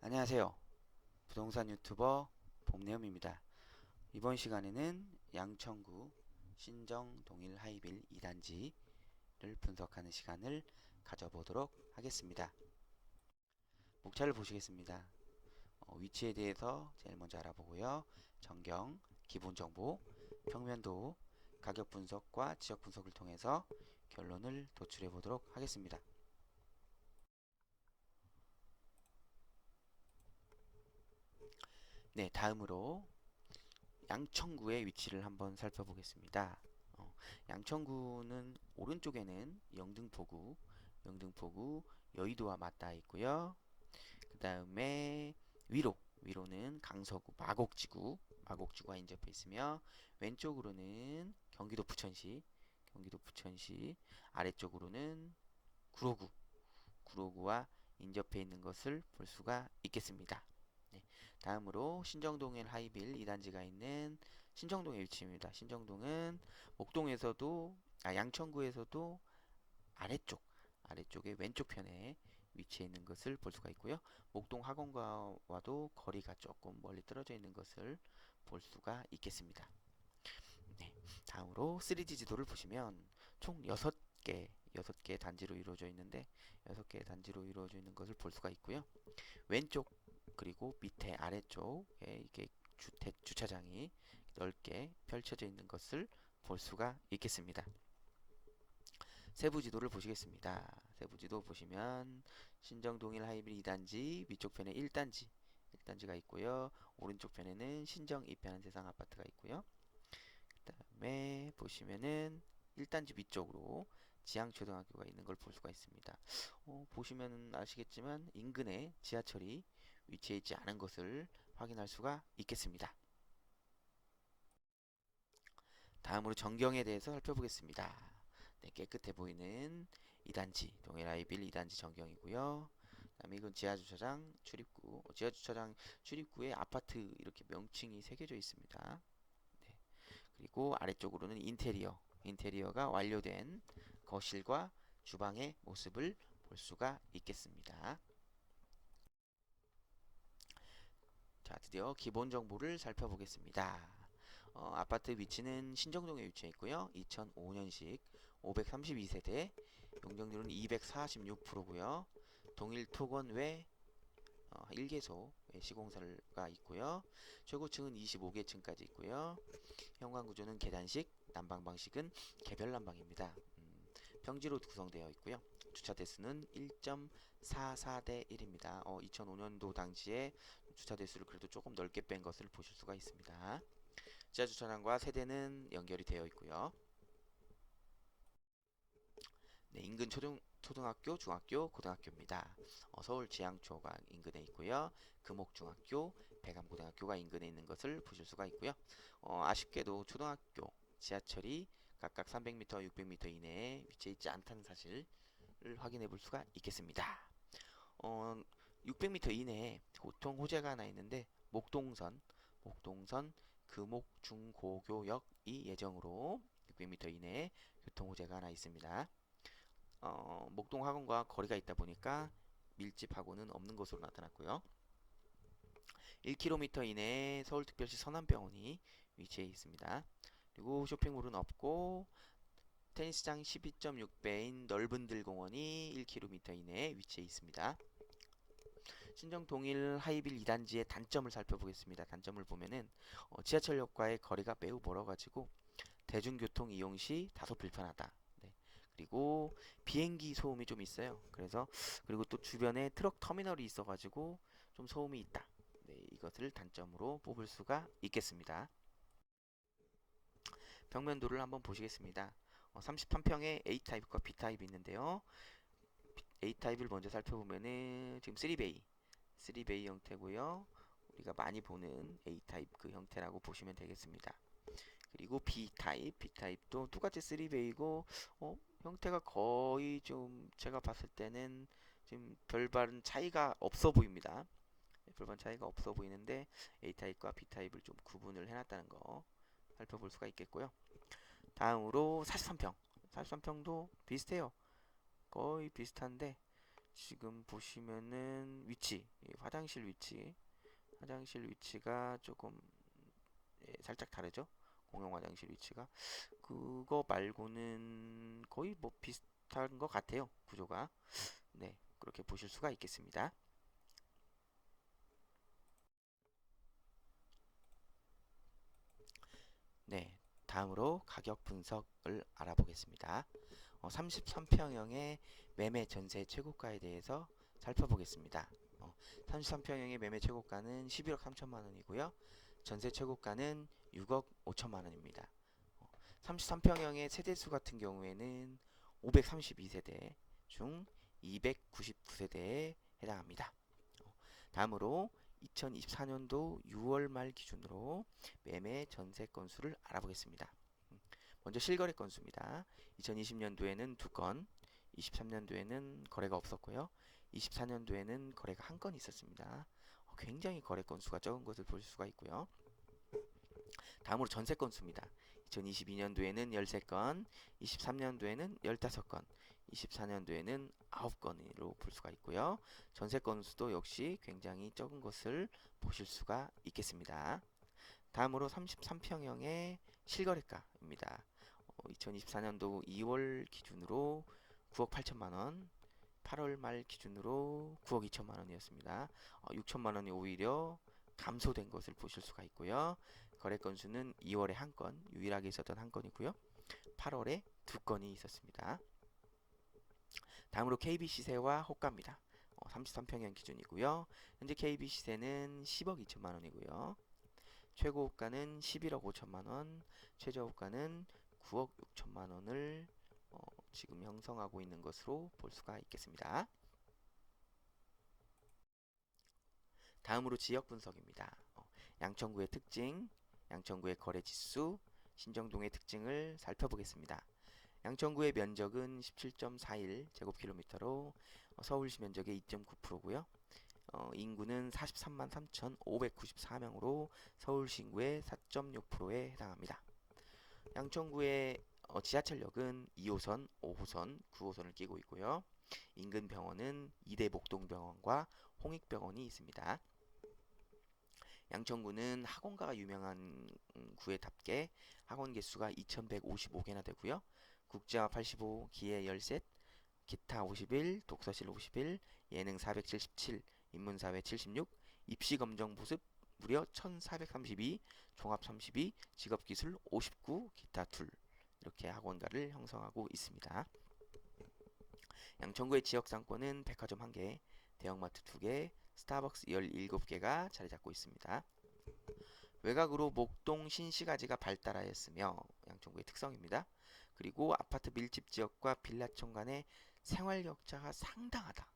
안녕하세요. 부동산 유튜버 봄내음입니다. 이번 시간에는 양천구 신정 동일 하이빌 2단지를 분석하는 시간을 가져보도록 하겠습니다. 목차를 보시겠습니다. 위치에 대해서 제일 먼저 알아보고요. 전경, 기본 정보, 평면도, 가격 분석과 지역 분석을 통해서 결론을 도출해 보도록 하겠습니다. 네, 다음으로 양천구의 위치를 한번 살펴보겠습니다. 양천구는 오른쪽에는 영등포구 여의도와 맞닿아 있고요. 그 다음에 위로는 강서구 마곡지구와 인접해 있으며 왼쪽으로는 경기도 부천시 아래쪽으로는 구로구와 인접해 있는 것을 볼 수가 있겠습니다. 네, 다음으로 신정동에 하이빌 2단지가 있는 신정동의 위치입니다. 신정동은 양천구에서도 아래쪽의 왼쪽 편에 위치해 있는 것을 볼 수가 있고요. 목동 학원가와도 거리가 조금 멀리 떨어져 있는 것을 볼 수가 있겠습니다. 네, 다음으로 3D 지도를 보시면 총 6개 단지로 이루어져 있는데 6개의 단지로 이루어져 있는 것을 볼 수가 있고요. 왼쪽 그리고 밑에 아래쪽에 이게 주차장이 넓게 펼쳐져 있는 것을 볼 수가 있겠습니다. 세부 지도를 보시겠습니다. 세부 지도 보시면 신정동일 하이빌 2단지 위쪽 편에 1단지가 있고요. 오른쪽 편에는 신정 입회하는 세상 아파트가 있고요. 그 다음에 보시면은 1단지 위쪽으로 지향초등학교가 있는 걸 볼 수가 있습니다. 보시면 아시겠지만 인근에 지하철이 위치해 있지 않은 것을 확인할 수가 있겠습니다. 다음으로 전경에 대해서 살펴보겠습니다. 네, 깨끗해 보이는 2단지 동해라이빌 2단지 전경이고요. 그다음에 이건 지하주차장 출입구, 지하주차장 출입구에 아파트 이렇게 명칭이 새겨져 있습니다. 네, 그리고 아래쪽으로는 인테리어가 완료된 거실과 주방의 모습을 볼 수가 있겠습니다. 자, 드디어 기본 정보를 살펴보겠습니다. 아파트 위치는 신정동에 위치해 있고요. 2005년식 532세대, 용적률은 246%고요. 동일 토건외 1개소 시공사가 있고요. 최고층은 25개층까지 있고요. 현관 구조는 계단식, 난방 방식은 개별 난방입니다. 평지로 구성되어 있고요. 주차 대수는 1.44대 1입니다. 2005년도 당시에 주차 대수를 그래도 조금 넓게 뺀 것을 보실 수가 있습니다. 지하 주차장과 세대는 연결이 되어 있고요. 네, 인근 초등학교, 중학교, 고등학교입니다. 서울 지향초가 인근에 있고요. 금옥중학교, 배감고등학교가 인근에 있는 것을 보실 수가 있고요. 아쉽게도 초등학교 지하철이 각각 300m, 600m 이내에 위치해 있지 않다는 사실을 확인해 볼 수가 있겠습니다. 600m 이내에 교통 호재가 하나 있는데 목동선 금옥중고교역이 예정으로 600m 이내에 교통 호재가 하나 있습니다. 목동 학원과 거리가 있다 보니까 밀집하고는 없는 것으로 나타났고요. 1km 이내에 서울특별시 서남병원이 위치해 있습니다. 그리고 쇼핑몰은 없고 테니스장 12.6배인 넓은 들공원이 1km 이내에 위치해 있습니다. 신정 동일 하이빌 2단지의 단점을 살펴보겠습니다. 단점을 보면은 지하철역과의 거리가 매우 멀어가지고 대중교통 이용 시 다소 불편하다. 네. 그리고 비행기 소음이 좀 있어요. 그리고 또 주변에 트럭 터미널이 있어가지고 좀 소음이 있다. 네, 이것을 단점으로 뽑을 수가 있겠습니다. 평면도를 한번 보시겠습니다. 33평에 A타입과 B타입이 있는데요. A타입을 먼저 살펴보면은 지금 3베이 형태고요. 우리가 많이 보는 A타입 그 형태라고 보시면 되겠습니다. 그리고 B타입도 똑같이 3베이고 형태가 거의 좀 제가 봤을 때는 지금 별반 차이가 없어 보입니다. 별반 차이가 없어 보이는데 A타입과 B타입을 좀 구분을 해놨다는 거 살펴볼 수가 있겠고요. 다음으로 43평도 비슷해요. 거의 비슷한데 지금 보시면은 위치 화장실 위치가 조금 살짝 다르죠? 공용 화장실 위치가 그거 말고는 거의 뭐 비슷한 것 같아요. 구조가. 네, 그렇게 보실 수가 있겠습니다. 네, 다음으로 가격 분석을 알아보겠습니다. 33평형의 매매 전세 최고가에 대해서 살펴보겠습니다. 33평형의 매매 최고가는 11억 3천만 원이고요. 전세 최고가는 6억 5천만 원입니다. 33평형의 세대수 같은 경우에는 532세대 중 299세대에 해당합니다. 다음으로 2024년도 6월 말 기준으로 매매 전세 건수를 알아보겠습니다. 먼저 실거래 건수입니다. 2020년도에는 2건, 23년도에는 거래가 없었고요. 24년도에는 거래가 한 건 있었습니다. 굉장히 거래 건수가 적은 것을 볼 수가 있고요. 다음으로 전세 건수입니다. 2022년도에는 13건, 23년도에는 15건, 24년도에는 9건으로 볼 수가 있고요. 전세 건수도 역시 굉장히 적은 것을 보실 수가 있겠습니다. 다음으로 33평형의 실거래가입니다. 2024년도 2월 기준으로 9억 8천만 원, 8월 말 기준으로 9억 2천만 원이었습니다. 6천만 원이 오히려 감소된 것을 보실 수가 있고요. 거래 건수는 2월에 한 건, 유일하게 있었던 한 건이고요. 8월에 두 건이 있었습니다. 다음으로 KB 시세와 호가입니다. 33평형 기준이고요. 현재 KB 시세는 10억 2천만 원이고요. 최고 호가는 11억 5천만 원, 최저 호가는 9억 6천만 원을 지금 형성하고 있는 것으로 볼 수가 있겠습니다. 다음으로 지역 분석입니다. 양천구의 특징, 양천구의 거래 지수, 신정동의 특징을 살펴보겠습니다. 양천구의 면적은 17.41 제곱킬로미터로 서울시 면적의 2.9%고요. 인구는 43만 3,594명으로 서울시 인구의 4.6%에 해당합니다. 양천구의 지하철역은 2호선, 5호선, 9호선을 끼고 있고요. 인근 병원은 이대 목동병원과 홍익병원이 있습니다. 양천구는 학원가가 유명한 구에답게 학원 개수가 2,155개나 되고요. 국제화 85, 기계 13, 기타 51, 독서실 51, 예능 477, 인문사회 76, 입시검정 보습 무려 1432, 종합 32, 직업기술 59, 기타 둘 이렇게 학원가를 형성하고 있습니다. 양천구의 지역상권은 백화점 1개, 대형마트 2개, 스타벅스 17개가 자리 잡고 있습니다. 외곽으로 목동 신시가지가 발달하였으며 양천구의 특성입니다. 그리고 아파트 밀집 지역과 빌라촌 간의 생활 격차가 상당하다.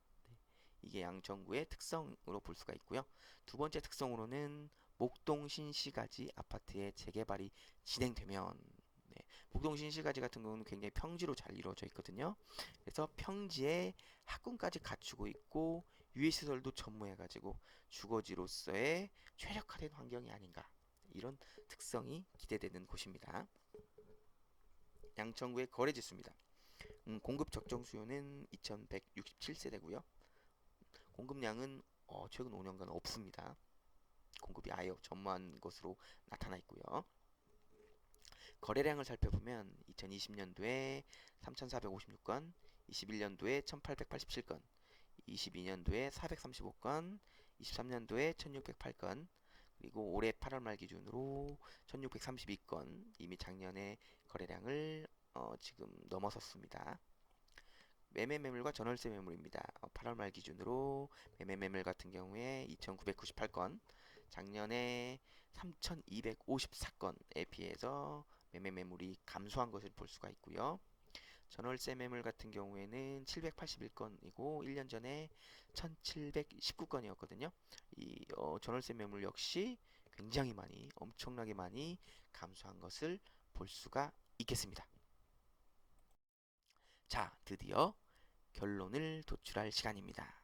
이게 양천구의 특성으로 볼 수가 있고요. 두 번째 특성으로는 목동 신시가지 아파트의 재개발이 진행되면 목동 신시가지 같은 경우는 굉장히 평지로 잘 이루어져 있거든요. 그래서 평지에 학군까지 갖추고 있고 유해시설도 전무해가지고 주거지로서의 최적화된 환경이 아닌가 이런 특성이 기대되는 곳입니다. 양천구의 거래지수입니다. 공급 적정 수요는 2167세대고요. 공급량은 최근 5년간 없습니다. 공급이 아예 전무한 것으로 나타나 있고요. 거래량을 살펴보면 2020년도에 3,456건, 21년도에 1,887건, 22년도에 435건, 23년도에 1,608건, 그리고 올해 8월 말 기준으로 1,632건, 이미 작년에 거래량을 지금 넘어섰습니다. 매매 매물과 전월세 매물입니다. 8월 말 기준으로 매매 매물 같은 경우에 2,998건, 작년에 3,254건에 비해서 매매 매물이 감소한 것을 볼 수가 있고요. 전월세 매물 같은 경우에는 781건이고 1년 전에 1719건이었거든요. 이 전월세 매물 역시 굉장히 많이 엄청나게 많이 감소한 것을 볼 수가 있겠습니다. 자, 드디어 결론을 도출할 시간입니다.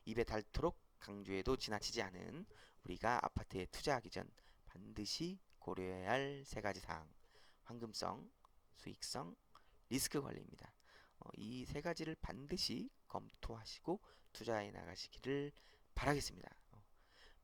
입에 닳도록 강조해도 지나치지 않은 우리가 아파트에 투자하기 전 반드시 고려해야 할 세 가지 사항. 황금성, 수익성, 리스크 관리입니다. 이 세 가지를 반드시 검토하시고 투자해 나가시기를 바라겠습니다.